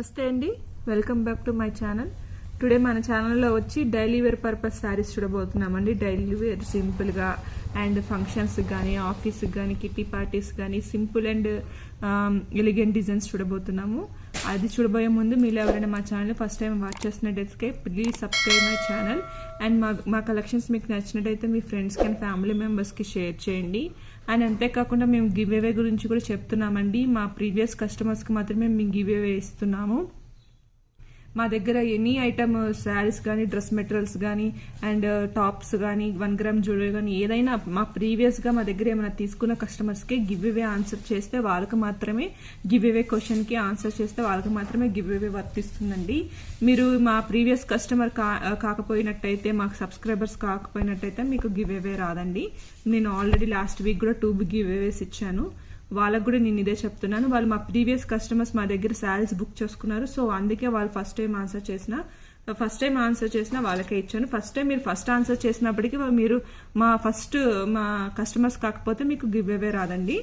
నమస్తే అండి, welcome back to my channel. Today మన ఛానల్లో వచ్చి డైలీ వేర్ పర్పస్ శారీస్ చూడబోతున్నామండి. డైలీ వేర్ సింపుల్గా అండ్ ఫంక్షన్స్కి కానీ ఆఫీస్కి కానీ కిట్టి పార్టీస్ కానీ సింపుల్ అండ్ ఎలిగెంట్ డిజైన్స్ చూడబోతున్నాము. అది చూడబోయే ముందు మీరు ఎవరైనా మా ఛానల్ ఫస్ట్ టైం వాచ్ చేస్తున్నట్టయితే please subscribe my channel. And మా కలెక్షన్స్ మీకు నచ్చినట్టయితే మీ ఫ్రెండ్స్కి అండ్ ఫ్యామిలీ మెంబర్స్కి షేర్ చేయండి. అండ్ అంతేకాకుండా మేము గివ్ అవే గురించి కూడా చెప్తున్నామండి. మా ప్రీవియస్ కస్టమర్స్కి మాత్రమే మేము గివ్ అవే ఇస్తున్నాము. మా దగ్గర ఎనీ ఐటమ్ శారీస్ కానీ డ్రెస్ మెటీరియల్స్ కానీ అండ్ టాప్స్ కానీ 1 గ్రామ్ జ్యువెలరీ కానీ ఏదైనా మా ప్రీవియస్గా మా దగ్గర ఏమైనా తీసుకున్న కస్టమర్స్కి గివ్ అవే ఆన్సర్ చేస్తే వాళ్ళకి మాత్రమే గివ్ అవే క్వశ్చన్కి ఆన్సర్ చేస్తే వాళ్ళకి మాత్రమే గివ్ అవే వర్తిస్తుందండి. మీరు మా ప్రీవియస్ కస్టమర్ కాకపోయినట్టయితే మాకు సబ్స్క్రైబర్స్ కాకపోయినట్టయితే మీకు గివ్ అవే రాదండి. నేను ఆల్రెడీ లాస్ట్ వీక్ కూడా 2 గివ్ అవేస్ ఇచ్చాను. వాళ్ళకు కూడా నేను ఇదే చెప్తున్నాను. వాళ్ళు మా ప్రీవియస్ కస్టమర్స్ మా దగ్గర శారీస్ బుక్ చేసుకున్నారు. సో అందుకే వాళ్ళు ఫస్ట్ టైం ఆన్సర్ చేసిన వాళ్ళకే ఇచ్చాను. మీరు ఫస్ట్ ఆన్సర్ చేసినప్పటికీ మీరు మా కస్టమర్స్ కాకపోతే మీకు గివ్ అవే రాదండి.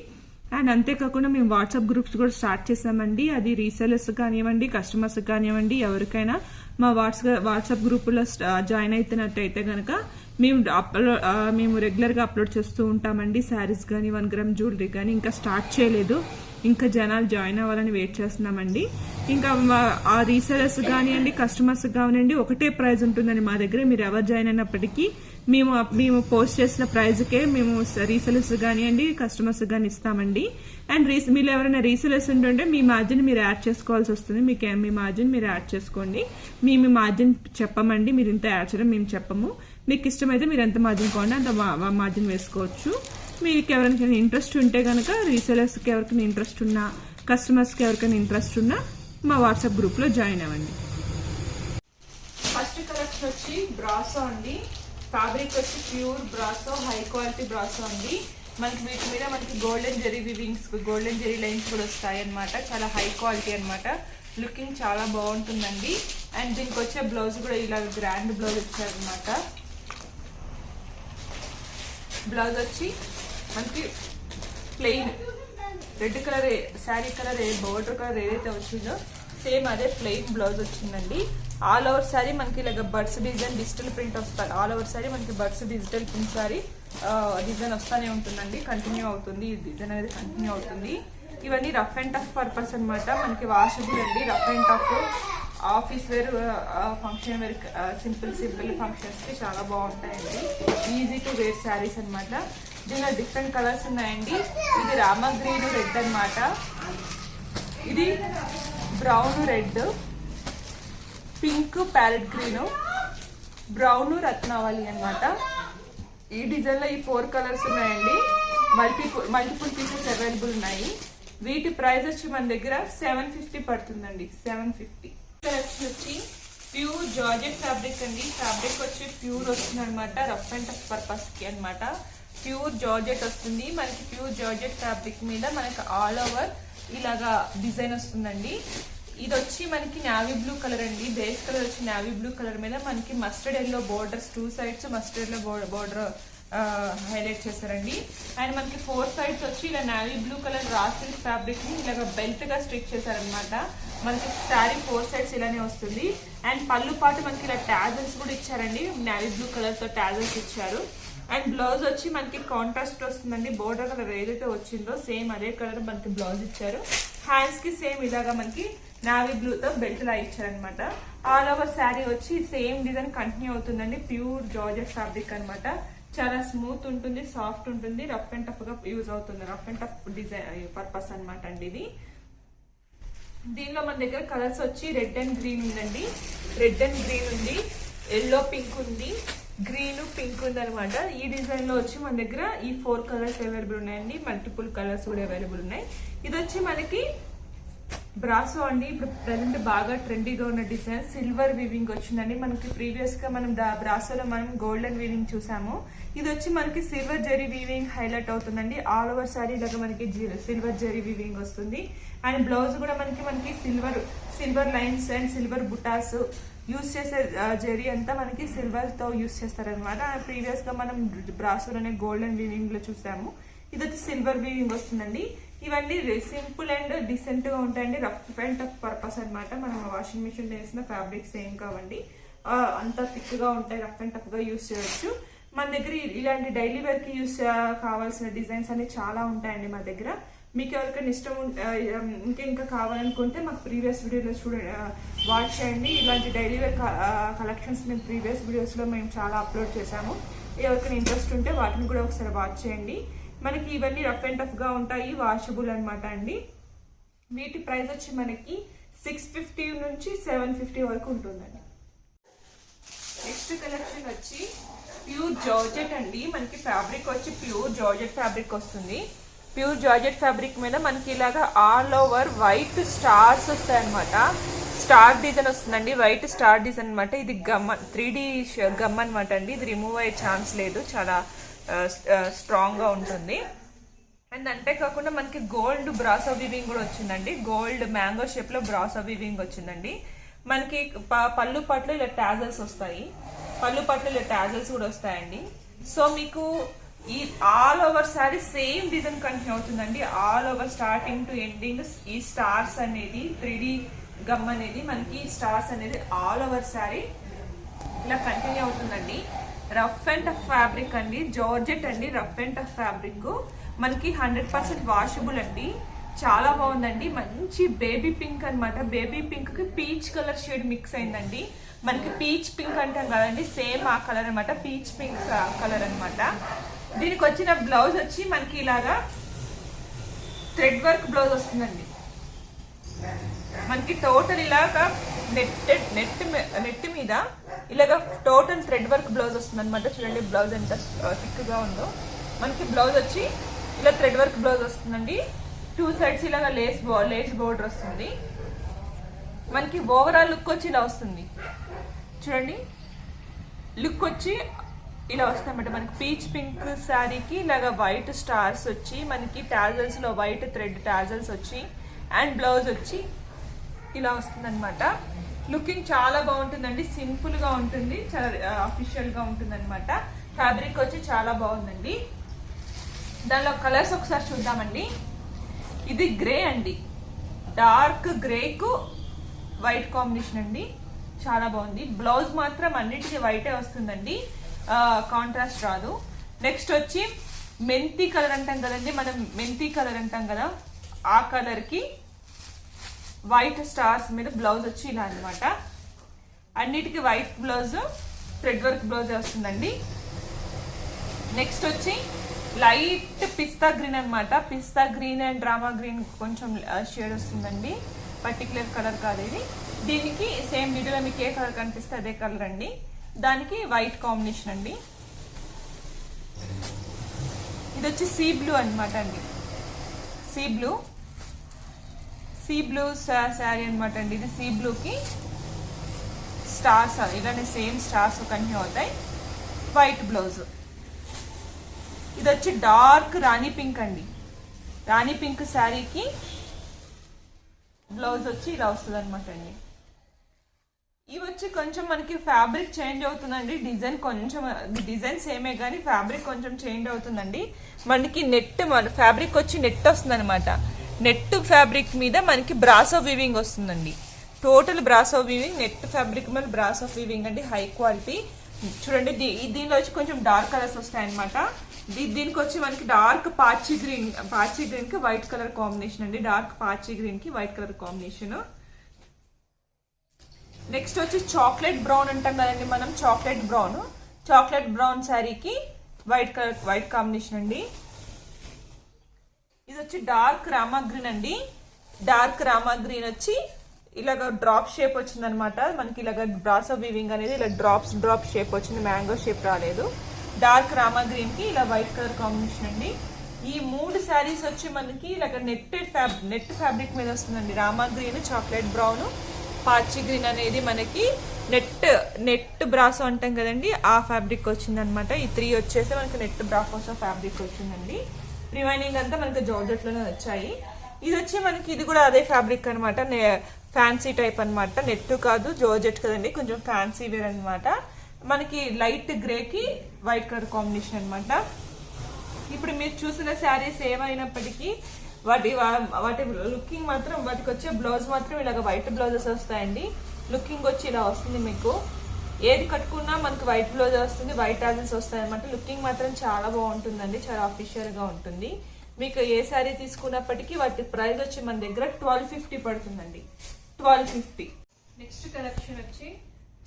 అండ్ అంతేకాకుండా మేము వాట్సాప్ గ్రూప్స్ కూడా స్టార్ట్ చేసామండి. అది రీసెలర్స్ కానివ్వండి, కస్టమర్స్ కానివ్వండి, ఎవరికైనా మా వాట్సాప్ గ్రూపులో జాయిన్ అవుతున్నట్టయితే కనుక మేము రెగ్యులర్గా అప్లోడ్ చేస్తూ ఉంటామండి. శారీస్ కానీ 1 గ్రామ్ జ్యువెలరీ కానీ ఇంకా స్టార్ట్ చేయలేదు. ఇంకా జనాలు జాయిన్ అవ్వాలని వెయిట్ చేస్తున్నామండి. ఇంకా ఆ రీసెలర్స్ కానివ్వండి, కస్టమర్స్ కానివ్వండి ఒకటే ప్రైస్ ఉంటుందండి మా దగ్గర. మీరు ఎవరు జాయిన్ అయినప్పటికీ మేము పోస్ట్ చేసిన ప్రైజ్కే మేము రీసెలర్స్ కానివ్వండి, కస్టమర్స్ కానీ ఇస్తామండి. అండ్ మీరు ఎవరైనా రీసెలర్స్ ఉంటుంటే మీ మార్జిన్ మీరు యాడ్ చేసుకోవాల్సి వస్తుంది. మీ మార్జిన్ మీరు యాడ్ చేసుకోండి. మీ మార్జిన్ చెప్పమండి. మీరు ఇంత యాడ్ చేయడం మేము చెప్పము. మీకు ఇష్టమైతే మీరు ఎంత మార్జిన్ కావాలంటే అంత మార్జిన్ వేసుకోవచ్చు. మీకు ఎవరికైనా ఇంట్రెస్ట్ ఉంటే కనుక రీసెలర్స్కి ఎవరికైనా ఇంట్రెస్ట్ ఉన్నా, కస్టమర్స్కి ఎవరికైనా ఇంట్రెస్ట్ ఉన్నా మా వాట్సాప్ గ్రూప్లో జాయిన్ అవ్వండి. ఫస్ట్ కలెక్షన్ వచ్చి బ్రాసో అండి. ఫ్యాబ్రిక్ వచ్చి pure brasso, high quality brasso అండి. మనకి వీటి మీద మనకి golden zari weavings, golden zari lines కూడా వస్తాయి అనమాట. చాలా హై క్వాలిటీ అనమాట. లుకింగ్ చాలా బాగుంటుందండి. అండ్ దీనికి వచ్చే బ్లౌజ్ కూడా ఇలా గ్రాండ్ బ్లౌజ్ ఇచ్చారనమాట. బ్లౌజ్ వచ్చి మనకి plain red colour sari colour border colour ఏదైతే వచ్చిందో సేమ్ అదే ప్లెయిన్ బ్లౌజ్ వచ్చిందండి. ఆల్ ఓవర్ శారీ మనకి ఇలాగ బర్డ్స్ డిజైన్ డిజిటల్ ప్రింట్ వస్తారు. ఆల్ ఓవర్ శారీ మనకి birds digital print sari design వస్తానే ఉంటుందండి. కంటిన్యూ అవుతుంది, ఈ డిజైన్ అనేది కంటిన్యూ అవుతుంది. ఇవన్నీ రఫ్ అండ్ టఫ్ పర్పస్ అనమాట. మనకి వాషబుల్ అండి. Rough and tough office wear, function wear, simple ఫంక్షన్స్కి చాలా బాగుంటాయండి. ఈజీ టు వేర్ శారీస్ అనమాట. దీనిలో డిఫరెంట్ కలర్స్ ఉన్నాయండి. ఇది రామా గ్రీన్ రెడ్ అనమాట. ఇది brown red, pink parrot green, brown Ratnavali అనమాట. ఈ డిజైన్లో ఈ 4 కలర్స్ ఉన్నాయండి. మల్టిపుల్ పీసెస్ అవైలబుల్ ఉన్నాయి. వీటి ప్రైస్ వచ్చి మన దగ్గర 750 పడుతుందండి. 750. కలెక్షన్ వచ్చి ప్యూర్ జార్జెట్ ఫ్యాబ్రిక్ అండి. ఫ్యాబ్రిక్ వచ్చి ప్యూర్ వస్తుంది అనమాట. రఫ్ అండ్ టఫ్ పర్పస్ కి అనమాట. ప్యూర్ జార్జెట్ వస్తుంది మనకి. ప్యూర్ జార్జెట్ ఫ్యాబ్రిక్ మీద మనకి ఆల్ ఓవర్ ఇలాగా డిజైన్ వస్తుందండి. ఇది వచ్చి మనకి నావీ బ్లూ కలర్ అండి. బేస్ కలర్ వచ్చి నావీ బ్లూ కలర్ మీద మనకి mustard yellow borders, 2 sides mustard yellow border highlight చేశారండి. అండ్ మనకి 4 సైడ్స్ వచ్చి ఇలా navy blue colour raw silk fabric ని ఇలాగ బెల్ట్ గా స్టిచ్ చేశారనమాట. మనకి శారీ 4 సైడ్స్ ఇలానే వస్తుంది. అండ్ పళ్ళు పాటు మనకి ఇలా టాజల్స్ కూడా ఇచ్చారండి. నావీ బ్లూ కలర్ తో టాజల్స్ ఇచ్చారు. అండ్ బ్లౌజ్ వచ్చి మనకి కాంట్రాస్ట్ వస్తుందండి. బోర్డర్ కలర్ ఏదైతే వచ్చిందో సేమ్ అదే కలర్ మనకి బ్లౌజ్ ఇచ్చారు. హ్యాండ్స్ కి సేమ్ ఇలాగా మనకి నావీ బ్లూ తో బెల్ట్ లా ఇచ్చారనమాట. ఆల్ ఓవర్ శారీ వచ్చి సేమ్ డిజైన్ కంటిన్యూ అవుతుందండి. ప్యూర్ జార్జెట్ ఫ్యాబ్రిక్ అనమాట. చాలా స్మూత్ ఉంటుంది, సాఫ్ట్ ఉంటుంది, రఫ్ అండ్ టఫ్ గా యూజ్ అవుతుంది. Rough and tough design purpose అనమాట అండి ఇది. దీనిలో మన దగ్గర కలర్స్ వచ్చి రెడ్ అండ్ గ్రీన్ ఉందండి. రెడ్ అండ్ గ్రీన్ ఉంది, ఎల్లో పింక్ ఉంది, గ్రీన్ పింక్ ఉంది అనమాట. ఈ డిజైన్ లో వచ్చి మన దగ్గర ఈ 4 కలర్స్ అవైలబుల్ ఉన్నాయండి. మల్టిపుల్ కలర్స్ కూడా అవైలబుల్ ఉన్నాయి. ఇది వచ్చి మనకి బ్రాసో అండి. ఇప్పుడు ప్రెసెంట్ బాగా ట్రెండీగా ఉన్న డిజైన్ సిల్వర్ వీవింగ్ వచ్చిందండి. మనకి ప్రీవియస్ గా మనం బ్రాసోలో మనం గోల్డెన్ వీవింగ్ చూసాము. ఇది వచ్చి మనకి సిల్వర్ జెరీ వీవింగ్ హైలైట్ అవుతుందండి. ఆల్ ఓవర్ సారీ లాగా మనకి సిల్వర్ జెరీ వీవింగ్ వస్తుంది. అండ్ బ్లౌజ్ కూడా మనకి silver lines and silver butas use చేసే జెరీ అంతా మనకి సిల్వర్ తో యూస్ చేస్తారనమాట. ప్రీవియస్ గా మనం బ్రాసోలోనే గోల్డెన్ వీవింగ్ లో చూసాము. ఇది వచ్చి సిల్వర్ వీవింగ్ వస్తుందండి. ఇవన్నీ సింపుల్ అండ్ డీసెంట్ గా ఉంటాయండి. రఫ్ అండ్ టఫ్ పర్పస్ అనమాట. మనం వాషింగ్ మిషన్ వేసిన ఫ్యాబ్రిక్స్ ఏం కావండి, అంత థిక్ గా ఉంటాయి. రఫ్ అండ్ టఫ్ గా యూస్ చేయొచ్చు. మన దగ్గర ఇలాంటి డైలీ వేర్ కి యూస్ కావాల్సిన డిజైన్స్ అనేవి చాలా ఉంటాయండి మా దగ్గర. మీకు ఎవరికైనా ఇష్టం ఇంకా కావాలనుకుంటే మాకు ప్రీవియస్ వీడియోలో వాచ్ చేయండి. ఇలాంటి డైలీ వేర్ కలెక్షన్స్ మేము ప్రీవియస్ వీడియోస్లో మేము చాలా అప్లోడ్ చేసాము. ఎవరికైనా ఇంట్రెస్ట్ ఉంటే వాటిని కూడా ఒకసారి వాచ్ చేయండి. మనకి ఇవన్నీ రఫ్ అండ్ టఫ్ గా ఉంటాయి, వాషబుల్ అనమాట అండి. వీటి ప్రైస్ వచ్చి మనకి 650 నుంచి 750 వరకు ఉంటుందండి. నెక్స్ట్ కలెక్షన్ వచ్చి ప్యూర్ జార్జెట్ అండి. మనకి ఫ్యాబ్రిక్ వచ్చి ప్యూర్ జార్జెట్ ఫ్యాబ్రిక్ వస్తుంది. ప్యూర్ జార్జెట్ ఫ్యాబ్రిక్ మీద మనకి ఇలాగా ఆల్ ఓవర్ వైట్ స్టార్స్ వస్తాయి అనమాట. స్టార్ డిజైన్ వస్తుందండి, వైట్ స్టార్ డిజైన్ అనమాట. ఇది గమ్ 3D గమ్ అనమాట అండి. ఇది రిమూవ్ అయ్యే ఛాన్స్ లేదు, చాలా స్ట్రాంగ్ గా ఉంటుంది. అండ్ అంతేకాకుండా మనకి గోల్డ్ బ్రాసో వీవింగ్ కూడా వచ్చిందండి. గోల్డ్ మ్యాంగో షేప్ లో బ్రాసో వీవింగ్ వచ్చిందండి. మనకి పళ్ళు పట్లు ఇలా టాజల్స్ వస్తాయి, పళ్ళు పట్లు ఇలా టాజల్స్ కూడా వస్తాయండి. సో మీకు ఈ all over sari same design continue అవుతుందండి. All over starting to ending ఈ స్టార్స్ అనేది 3D గమ్ అనేది మనకి స్టార్స్ అనేది ఆల్ ఓవర్ శారీ ఇలా కంటిన్యూ అవుతుందండి. రఫ్ అండ్ టఫ్ ఫ్యాబ్రిక్ అండి, జార్జెట్ అండి. రఫ్ అండ్ టఫ్ ఫ్యాబ్రిక్ మనకి 100% వాషబుల్ అండి. చాలా బాగుందండి. మంచి బేబీ పింక్ అనమాట. బేబీ పింక్ కి పీచ్ కలర్ షేడ్ మిక్స్ అయిందండి. మనకి పీచ్ పింక్ అంటాం కదండి, సేమ్ ఆ కలర్ అనమాట. పీచ్ పింక్ కలర్ అనమాట. దీనికి వచ్చిన బ్లౌజ్ వచ్చి మనకి ఇలాగా థ్రెడ్ వర్క్ బ్లౌజ్ వస్తుందండి. మనకి టోటల్ ఇలాగా నెట్ మీద ఇలాగా టోటల్ థ్రెడ్ వర్క్ బ్లౌజ్ వస్తుంది అనమాట. చూడండి బ్లౌజ్ ఎంత థిక్ గా ఉందో. మనకి బ్లౌజ్ వచ్చి ఇలా థ్రెడ్ వర్క్ బ్లౌజ్ వస్తుందండి. 2 సైడ్స్ ఇలాగా లేస్ బోర్డర్ వస్తుంది. మనకి ఓవరాల్ లుక్ వచ్చి ఇలా వస్తుంది. చూడండి లుక్ వచ్చి ఇలా వస్తుంది అనమాట. మనకి పీచ్ పింక్ శారీకి ఇలాగా వైట్ స్టార్స్ వచ్చి, మనకి టాజల్స్ లో వైట్ థ్రెడ్ టాజల్స్ వచ్చి, అండ్ బ్లౌజ్ వచ్చి ఇలా వస్తుంది అనమాట. లుకింగ్ చాలా బాగుంటుందండి. సింపుల్ గా ఉంటుంది, చాలా అఫీషియల్ గా ఉంటుంది అనమాట. ఫ్యాబ్రిక్ వచ్చి చాలా బాగుందండి. దానిలో కలర్స్ ఒకసారి చూద్దామండి. ఇది గ్రే అండి, డార్క్ గ్రే కు వైట్ కాంబినేషన్ అండి. చాలా బాగుంది. బ్లౌజ్ మాత్రం అన్నిటికీ వైటే వస్తుందండి, కాంట్రాస్ట్ రాదు. నెక్స్ట్ వచ్చి మెంతి కలర్ అంటాం కదండి, మనం మెంతి కలర్ అంటాం కదా, ఆ కలర్ కి వైట్ స్టార్స్ మీద బ్లౌజ్ వచ్చి ఇలా అనమాట. అన్నిటికీ white blouse, thread work blouse వస్తుందండి. నెక్స్ట్ వచ్చి లైట్ పిస్తా గ్రీన్ అనమాట. పిస్తా గ్రీన్ అండ్ డ్రామా గ్రీన్ కొంచెం షేడ్ వస్తుందండి. పర్టికులర్ కలర్ కాదు ఇది. దీనికి సేమ్ వీడియోలో మీకు ఏ కలర్ కనిపిస్తే అదే కలర్ అండి. దానికి వైట్ కాంబినేషన్ అండి. ఇది వచ్చి సీ బ్లూ అనమాట అండి. సీ బ్లూ శారీ అనమాట అండి. ఇది సీ బ్లూకి స్టార్స్ ఇలానే సేమ్ స్టార్స్ కంటిన్యూ అవుతాయి. White blouse. ఇది వచ్చి డార్క్ రాణి పింక్ అండి. రాణి పింక్ శారీకి బ్లౌజ్ వచ్చి ఇలా వస్తుంది అనమాట అండి. ఇవి వచ్చి కొంచెం మనకి ఫ్యాబ్రిక్ చేంజ్ అవుతుందండి. డిజైన్ సేమే కానీ ఫ్యాబ్రిక్ కొంచెం చేంజ్ అవుతుందండి. మనకి ఫ్యాబ్రిక్ వచ్చి నెట్ వస్తుంది అనమాట. నెట్ ఫ్యాబ్రిక్ మీద మనకి బ్రాసో వీవింగ్ వస్తుందండి. Total brasso weaving, net fabric మీద బ్రాసో వీవింగ్ అండి. High quality. చూడండి దీనిలో వచ్చి కొంచెం డార్క్ కలర్స్ వస్తాయి అనమాట. దీనికి వచ్చి మనకి డార్క్ పాచి గ్రీన్ కి వైట్ కలర్ కాంబినేషన్ అండి. డార్క్ పాచి గ్రీన్ కి వైట్ కలర్ కాంబినేషన్. నెక్స్ట్ వచ్చి చాక్లెట్ బ్రౌన్ అంటాం కదండి మనం. చాక్లెట్ బ్రౌన్ శారీకి వైట్ కాంబినేషన్ అండి. ఇది వచ్చి డార్క్ రామా గ్రీన్ అండి. డార్క్ రామా గ్రీన్ వచ్చి ఇలాగ డ్రాప్ షేప్ వచ్చింది అనమాట. మనకి ఇలాగ బ్రాసో వీవింగ్ అనేది ఇలా డ్రాప్ షేప్ వచ్చింది, మ్యాంగో షేప్ రాలేదు. డార్క్ రామా గ్రీన్ కి ఇలా వైట్ కలర్ కాంబినేషన్ అండి. ఈ 3 శారీస్ వచ్చి మనకి ఇలాగ నెట్ ఫ్యాబ్రిక్ మీద వస్తుందండి. రామా గ్రీన్, చాక్లెట్ బ్రౌన్, పాచి గ్రీన్ అనేది మనకి నెట్ బ్రాసో అంటాం కదండి, ఆ ఫ్యాబ్రిక్ వచ్చింది అనమాట. ఈ 3 వచ్చేసి మనకి నెట్ బ్రాసో ఫ్యాబ్రిక్ వచ్చిందండి. రిమైనింగ్ అంతా మనకి జార్జెట్ లోనే వచ్చాయి. ఇది వచ్చి మనకి ఇది కూడా అదే ఫ్యాబ్రిక్ అనమాట. ఫ్యాన్సీ టైప్ అనమాట. నెట్ కాదు, జార్జెట్ కదండి, కొంచెం ఫ్యాన్సీ వేర్ అనమాట. మనకి లైట్ గ్రే కి వైట్ కలర్ కాంబినేషన్ అనమాట. ఇప్పుడు మీరు చూసిన శారీస్ ఏమైనప్పటికీ వాటి లుకింగ్ మాత్రం, వాటికి వచ్చే బ్లౌజ్ మాత్రం ఇలాగ వైట్ బ్లౌజెస్ వస్తాయండి. లుకింగ్ వచ్చి ఇలా వస్తుంది. మీకు ఏది కట్టుకున్నా మనకి వైట్ బ్లౌజ్ వస్తుంది, వైట్ టాజెస్ వస్తాయి అనమాట. లుకింగ్ మాత్రం చాలా బాగుంటుందండి, చాలా అఫీషియల్ గా ఉంటుంది. మీకు ఏ శారీ తీసుకున్నప్పటికీ వాటి ప్రైస్ వచ్చి మన దగ్గర 1250 పడుతుందండి, 1250. నెక్స్ట్ కలెక్షన్ వచ్చి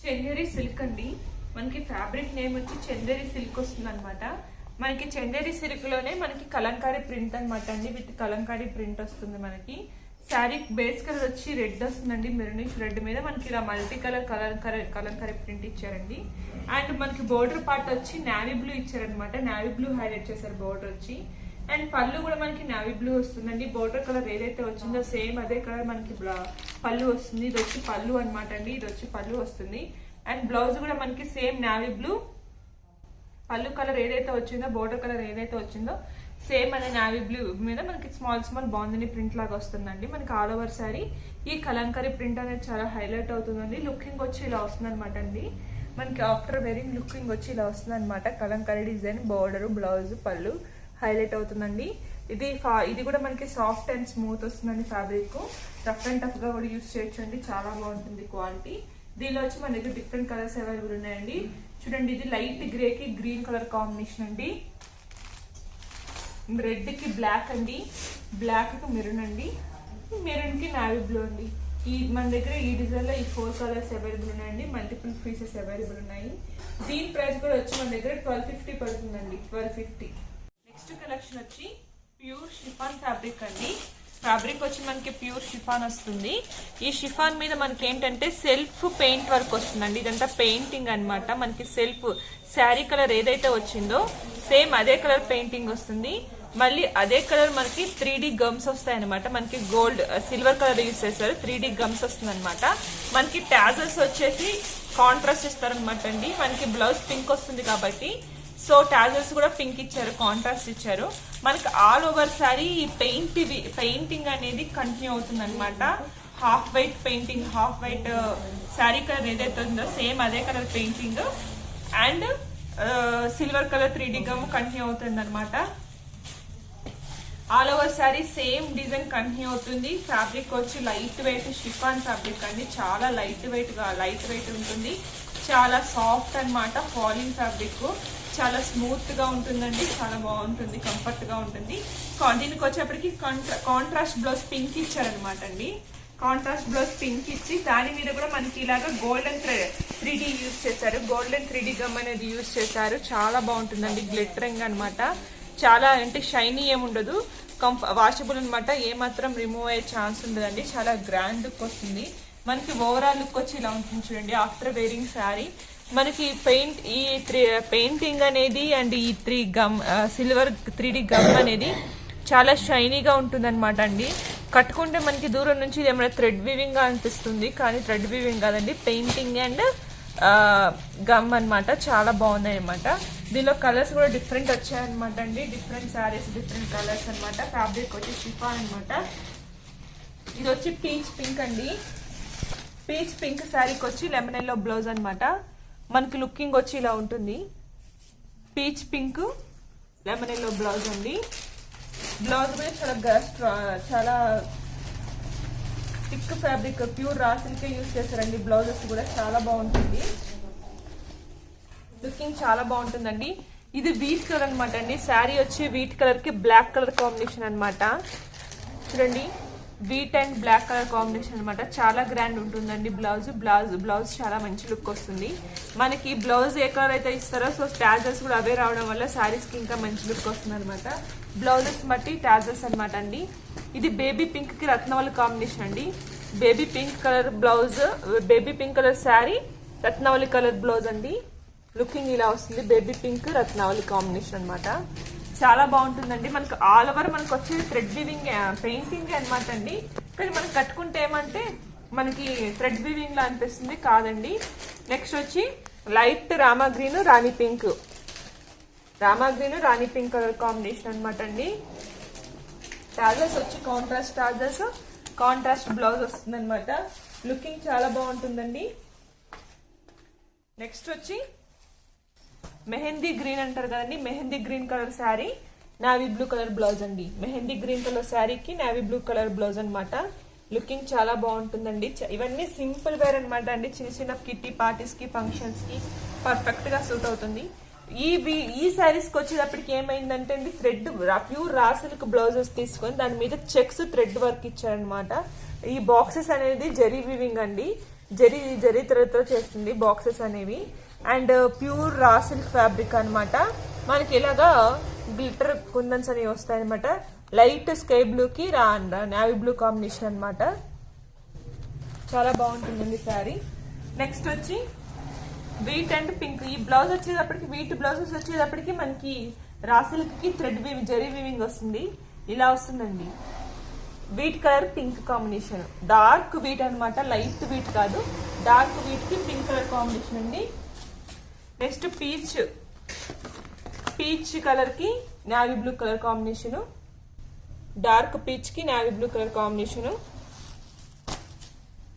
చందేరి సిల్క్ అండి. మనకి ఫ్యాబ్రిక్ నేమ్ వచ్చి చందేరి సిల్క్ వస్తుంది అనమాట. మనకి చందేరి సిల్క్ లోనే మనకి కలంకారీ ప్రింట్ అనమాట అండి, విత్ కలంకారీ ప్రింట్ వస్తుంది. మనకి శారీ బేస్ కలర్ వచ్చి రెడ్ వస్తుందండి, మెరూనిష్ రెడ్ మీద మనకి ఇలా మల్టీ కలర్ కలంకారీ ప్రింట్ ఇచ్చారండి. అండ్ మనకి బోర్డర్ పార్ట్ వచ్చి నావీ బ్లూ ఇచ్చారనమాట, నావీ బ్లూ హైలైట్ చేశారు బోర్డర్ వచ్చి. అండ్ పళ్ళు కూడా మనకి నావీ బ్లూ వస్తుందండి. బోర్డర్ కలర్ ఏదైతే వచ్చిందో సేమ్ అదే కలర్ మనకి పళ్ళు వస్తుంది. ఇది వచ్చి పళ్ళు అనమాట అండి, ఇది వచ్చి పళ్ళు వస్తుంది. అండ్ బ్లౌజ్ కూడా మనకి సేమ్ నావీ బ్లూ, పళ్ళు కలర్ ఏదైతే వచ్చిందో, బోర్డర్ కలర్ ఏదైతే వచ్చిందో సేమ్ అనే నావీ బ్లూ మీద మనకి స్మాల్ బాందిని ప్రింట్ లాగా వస్తుందండి. మనకి ఆల్ ఓవర్ సారీ ఈ కలంకారీ ప్రింట్ అనేది చాలా హైలైట్ అవుతుందండి. లుకింగ్ వచ్చి ఇలా వస్తుంది అనమాట అండి. మనకి ఆఫ్టర్ వేరింగ్ లుకింగ్ వచ్చి ఇలా వస్తుంది అనమాట. కలంకారీ డిజైన్, బోర్డర్, బ్లౌజ్, పళ్ళు హైలైట్ అవుతుందండి. ఇది కూడా మనకి సాఫ్ట్ అండ్ స్మూత్ వస్తుందండి. ఫ్యాబ్రిక్ రఫ్ అండ్ టఫ్ గా కూడా యూస్ చేయొచ్చు అండి, చాలా బాగుంటుంది క్వాలిటీ. దీనిలో వచ్చి మన దగ్గర డిఫరెంట్ కలర్స్ అవైలబుల్ ఉన్నాయండి. చూడండి, ఇది లైట్ గ్రే కి గ్రీన్ కలర్ కాంబినేషన్ అండి, రెడ్ కి బ్లాక్ అండి, బ్లాక్ కి మెరూన్ అండి, మెరూన్ కి నావీ బ్లూ అండి. మన దగ్గర ఈ డిజైన్ లో ఈ 4 కలర్స్ అవైలబుల్ ఉన్నాయండి. మల్టిపుల్ పీసెస్ అవైలబుల్ ఉన్నాయి. దీని ప్రైస్ కూడా వచ్చి మన దగ్గర 1250 పడుతుందండి, 1250. నెక్స్ట్ కలెక్షన్ వచ్చి ప్యూర్ షిఫాన్ ఫ్యాబ్రిక్ అండి. ఫ్యాబ్రిక్ వచ్చి మనకి ప్యూర్ షిఫాన్ వస్తుంది. ఈ షిఫాన్ మీద మనకి ఏంటంటే సెల్ఫ్ పెయింట్ వర్క్ వస్తుందండి. ఇదంతా పెయింటింగ్ అనమాట. మనకి సెల్ఫ్ శారీ కలర్ ఏదైతే వచ్చిందో సేమ్ అదే కలర్ పెయింటింగ్ వస్తుంది. మళ్ళీ అదే కలర్ మనకి 3D గమ్స్ వస్తాయి అనమాట. మనకి గోల్డ్ సిల్వర్ కలర్ యూస్ చేస్తారు, 3D గమ్స్ వస్తుంది అనమాట. మనకి టాజల్స్ వచ్చేసి కాంట్రాస్ట్ ఇస్తారనమాట అండి. మనకి బ్లౌజ్ పింక్ వస్తుంది కాబట్టి సో టాజల్స్ కూడా పింక్ ఇచ్చారు, కాంట్రాస్ట్ ఇచ్చారు. మనకి ఆల్ ఓవర్ సారీ ఈ పెయింటింగ్ అనేది కంటిన్యూ అవుతుంది అనమాట. Half white painting, half white sari colour ఏదైతే ఉందో సేమ్ అదే colour painting and silver colour 3D gum continue అవుతుంది అనమాట. All over sari same design continue అవుతుంది. ఫ్యాబ్రిక్ వచ్చి లైట్ వెయిట్ షిఫాన్ ఫ్యాబ్రిక్ అండి, చాలా లైట్ వెయిట్ ఉంటుంది, చాలా సాఫ్ట్ అనమాట. ఫాలింగ్ ఫ్యాబ్రిక్ చాలా స్మూత్ గా ఉంటుందండి, చాలా బాగుంటుంది, కంఫర్ట్ గా ఉంటుంది. దీనికి వచ్చేప్పటికి కాంట్రాస్ట్ బ్లౌజ్ పింక్ ఇచ్చారనమాట అండి. కాంట్రాస్ట్ బ్లౌజ్ పింక్ ఇచ్చి దాని మీద కూడా మనకి ఇలాగా గోల్డెన్ 3D యూజ్ చేశారు, గోల్డెన్ 3D గమ్ అనేది యూజ్ చేశారు. చాలా బాగుంటుందండి, గ్లిటరింగ్ అనమాట. చాలా అంటే షైనీ ఏముండదు, వాషబుల్ అనమాట. ఏమాత్రం రిమూవ్ అయ్యే ఛాన్స్ ఉండదండి. చాలా గ్రాండ్ లుక్ వస్తుంది. మనకి ఓవరాల్ లుక్ వచ్చి ఇలా ఉంటుంది చూడండి. ఆఫ్టర్ వేరింగ్ శారీ మనకి పెయింటింగ్ అనేది అండ్ ఈ సిల్వర్ 3D గమ్ అనేది చాలా షైనీగా ఉంటుంది అనమాట అండి. కట్టుకుంటే మనకి దూరం నుంచి ఏమైనా థ్రెడ్ వీవింగ్ గా అనిపిస్తుంది, కానీ థ్రెడ్ వీవింగ్ కాదండి, పెయింటింగ్ అండ్ గమ్ అనమాట. చాలా బాగున్నాయి అనమాట. దీనిలో కలర్స్ కూడా డిఫరెంట్ వచ్చాయన్నమాట అండి. డిఫరెంట్ శారీస్, డిఫరెంట్ కలర్స్ అనమాట. ఫ్యాబ్రిక్ వచ్చి షిఫాన్ అనమాట. ఇది వచ్చి పీచ్ పింక్ అండి. పీచ్ పింక్ శారీకి వచ్చి లెమన్ ఎల్లో బ్లౌజ్ అనమాట. మనకి లుకింగ్ వచ్చి ఇలా ఉంటుంది. Peach pink lemon yellow blouse అండి. బ్లౌజ్ మీద చాలా thick fabric, pure raw silk use చేస్తారండి. బ్లౌజెస్ కూడా చాలా బాగుంటుంది, లుకింగ్ చాలా బాగుంటుందండి. ఇది వీట్ కలర్ అనమాట అండి. శారీ వచ్చి వీట్ కలర్ కి బ్లాక్ కలర్ కాంబినేషన్ అనమాట. చూడండి, wheat and black colour combination అనమాట. చాలా గ్రాండ్ ఉంటుందండి బ్లౌజ్ చాలా మంచి లుక్ వస్తుంది. మనకి బ్లౌజ్ ఏ కలర్ అయితే ఇస్తారో సో టాజల్స్ కూడా అవే రావడం వల్ల శారీస్ కి ఇంకా మంచి లుక్ వస్తుంది అనమాట. బ్లౌజెస్ బట్టి టాజల్స్ అనమాట అండి. ఇది బేబీ పింక్ కి రత్నవల్లి కాంబినేషన్ అండి. Baby pink colour blouse, baby pink colour sari, Ratnavalli colour blouse అండి. లుకింగ్ ఇలా వస్తుంది. బేబీ పింక్ రత్నవల్లి కాంబినేషన్ అనమాట. చాలా బాగుంటుందండి. మనకు ఆల్ ఓవర్ మనకు వచ్చేది థ్రెడ్ వీవింగ్ పెయింటింగ్ అనమాట అండి. కానీ మనం కట్టుకుంటే ఏమంటే మనకి థ్రెడ్ వీవింగ్ లా అనిపిస్తుంది, కాదండి. నెక్స్ట్ వచ్చి లైట్ రామా గ్రీన్ రాణి పింక్ కలర్ కాంబినేషన్ అనమాట అండి. టాజల్స్ వచ్చి కాంట్రాస్ట్ బ్లౌజ్ వస్తుంది అనమాట. లుకింగ్ చాలా బాగుంటుందండి. నెక్స్ట్ వచ్చి మెహందీ గ్రీన్ అంటారు కదండి, mehndi green colour sari, navy blue colour blouse అండి. మెహందీ గ్రీన్ కలర్ శారీకి నావీ బ్లూ కలర్ బ్లౌజ్ అన్నమాట. లుకింగ్ చాలా బాగుంటుందండి. ఇవన్నీ సింపుల్ వేర్ అనమాట అండి. చిన్న చిన్న కిట్టి పార్టీస్ కి ఫంక్షన్స్ కి పర్ఫెక్ట్ గా సూట్ అవుతుంది. ఈ శారీస్ కి వచ్చేటప్పటికి ఏమైందంటే అండి, thread pure raw silk blouses తీసుకొని దాని మీద చెక్స్ థ్రెడ్ వర్క్ ఇచ్చారనమాట. ఈ బాక్సెస్ అనేది జరీ వీవింగ్ అండి. జరీ త్రెడ్ తో చేస్తుంది బాక్సెస్ అనేవి. And pure raw silk fabric అనమాట. మనకి ఇలాగా గ్లిటర్ కుందన్స్ అనేవి వస్తాయి అనమాట. లైట్ స్కై బ్లూ కి నావీ బ్లూ కాంబినేషన్ అనమాట. చాలా బాగుంటుందండి శారీ. నెక్స్ట్ వచ్చి వీట్ అండ్ పింక్. ఈ బ్లౌజ్ వచ్చేటప్పటికి వీట్ బ్లౌజెస్ వచ్చేటప్పటికి మనకి రా సిల్క్ కి థ్రెడ్ జరీ వీవింగ్ వస్తుంది. ఇలా వస్తుందండి. Wheat colour pink combination. Dark wheat అనమాట, లైట్ వీట్ కాదు. డార్క్ వీట్ కి పింక్ కలర్ కాంబినేషన్ అండి. నెక్స్ట్ పీచ్ కలర్ కి navy blue colour combination. Dark peach కి navy blue colour combination.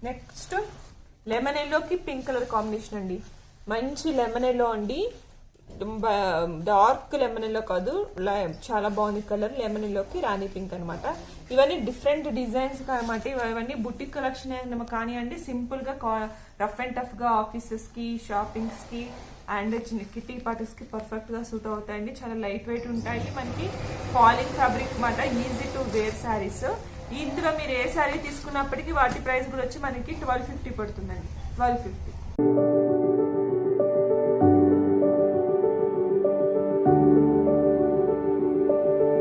Next lemon yellow కి పింక్ కలర్ కాంబినేషన్ అండి. మంచి lemon yellow అండి. డార్క్ లెమన్ ఎల్లో కాదు, చాలా బాగుంది కలర్. లెమన్ ఎల్లోకి రాణి పింక్ అనమాట. ఇవన్నీ డిఫరెంట్ డిజైన్స్ అనమాట. ఇవన్నీ బుటిక్ కలెక్షన్ కానివ్వండి. సింపుల్ గా రఫ్ అండ్ టఫ్ గా ఆఫీసెస్ కి, షాపింగ్స్ కి అండ్ చిన్న కిట్టి పార్టీస్ కి పర్ఫెక్ట్ గా సూట్ అవుతాయండి. చాలా లైట్ వెయిట్ ఉంటాయి. మనకి ఫాలింగ్ ఫ్యాబ్రిక్ అనమాట. Easy to wear saris. ఇందులో మీరు ఏ శారీ తీసుకున్నప్పటికీ వాటి ప్రైస్ కూడా వచ్చి మనకి 1250 పడుతుందండి. 1250.